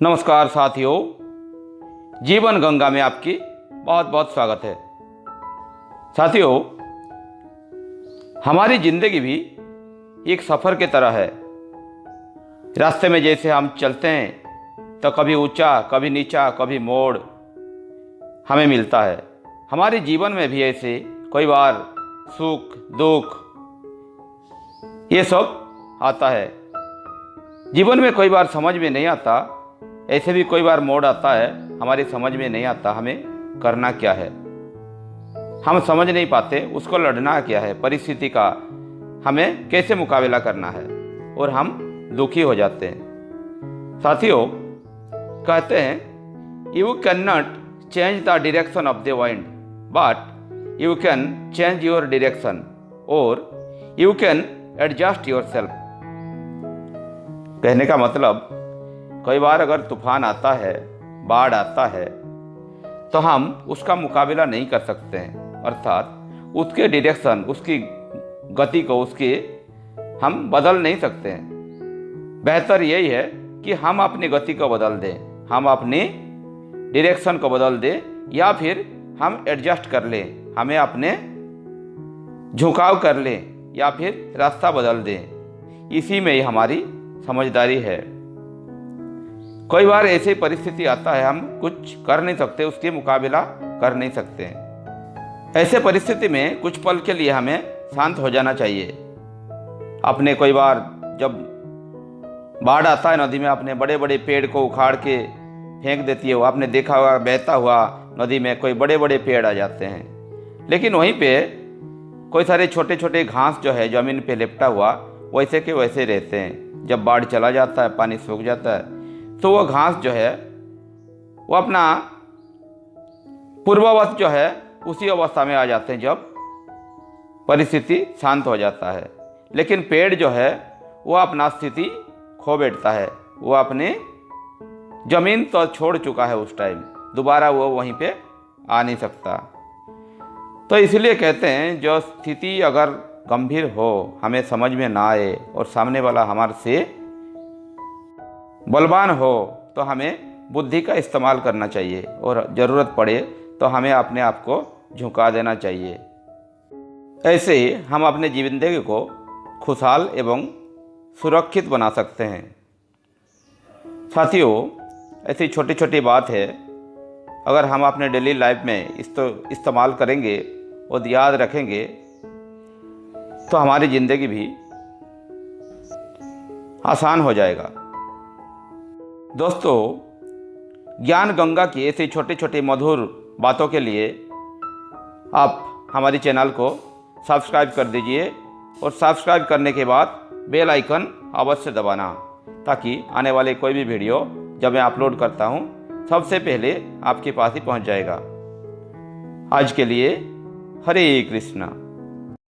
नमस्कार साथियों, जीवन गंगा में आपकी बहुत बहुत स्वागत है। साथियों, हमारी ज़िंदगी भी एक सफ़र की तरह है। रास्ते में जैसे हम चलते हैं तो कभी ऊंचा, कभी नीचा, कभी मोड़ हमें मिलता है। हमारे जीवन में भी ऐसे कई बार सुख दुख ये सब आता है। जीवन में कई बार समझ में नहीं आता, ऐसे भी कई बार मोड़ आता है, हमारी समझ में नहीं आता हमें करना क्या है। हम समझ नहीं पाते उसको लड़ना क्या है, परिस्थिति का हमें कैसे मुकाबला करना है, और हम दुखी हो जाते हैं। साथियों, कहते हैं you can not change the direction of the wind but you can change your direction और you can adjust yourself. कहने का मतलब, कई बार अगर तूफान आता है, बाढ़ आता है, तो हम उसका मुकाबला नहीं कर सकते हैं, अर्थात उसके डायरेक्शन, उसकी गति को हम बदल नहीं सकते हैं। बेहतर यही है कि हम अपनी गति को बदल दें, हम अपनी डायरेक्शन को बदल दें, या फिर हम एडजस्ट कर लें, हमें अपने झुकाव कर लें, या फिर रास्ता बदल दें। इसी में ही हमारी समझदारी है। कई बार ऐसी परिस्थिति आता है, हम कुछ कर नहीं सकते, उसके मुकाबला कर नहीं सकते हैं। ऐसे परिस्थिति में कुछ पल के लिए हमें शांत हो जाना चाहिए। अपने कई बार जब बाढ़ आता है नदी में, अपने बड़े बड़े पेड़ को उखाड़ के फेंक देती है वो। आपने देखा होगा, बहता हुआ नदी में कोई बड़े बड़े पेड़ आ जाते हैं, लेकिन वहीं पे कोई सारे छोटे छोटे घास जो है ज़मीन पे लिपटा हुआ, वैसे के वैसे रहते हैं। जब बाढ़ चला जाता है, पानी सूख जाता है, तो वो घास जो है वो अपना पूर्ववत जो है उसी अवस्था में आ जाते हैं जब परिस्थिति शांत हो जाता है। लेकिन पेड़ जो है वो अपना स्थिति खो बैठता है, वो अपने जमीन तो छोड़ चुका है, उस टाइम दोबारा वो वहीं पे आ नहीं सकता। तो इसलिए कहते हैं, जो स्थिति अगर गंभीर हो, हमें समझ में ना आए और सामने वाला हमारे से बलवान हो, तो हमें बुद्धि का इस्तेमाल करना चाहिए, और ज़रूरत पड़े तो हमें अपने आप को झुका देना चाहिए। ऐसे ही हम अपने जिंदगी को खुशहाल एवं सुरक्षित बना सकते हैं। साथियों, ऐसी छोटी छोटी बात है, अगर हम अपने डेली लाइफ में इस्तेमाल करेंगे और याद रखेंगे तो हमारी ज़िंदगी भी आसान हो जाएगा। दोस्तों, ज्ञान गंगा की ऐसी छोटी छोटी मधुर बातों के लिए आप हमारी चैनल को सब्सक्राइब कर दीजिए, और सब्सक्राइब करने के बाद बेल आइकन अवश्य दबाना, ताकि आने वाले कोई भी वीडियो जब मैं अपलोड करता हूं, सबसे पहले आपके पास ही पहुंच जाएगा। आज के लिए हरे कृष्णा।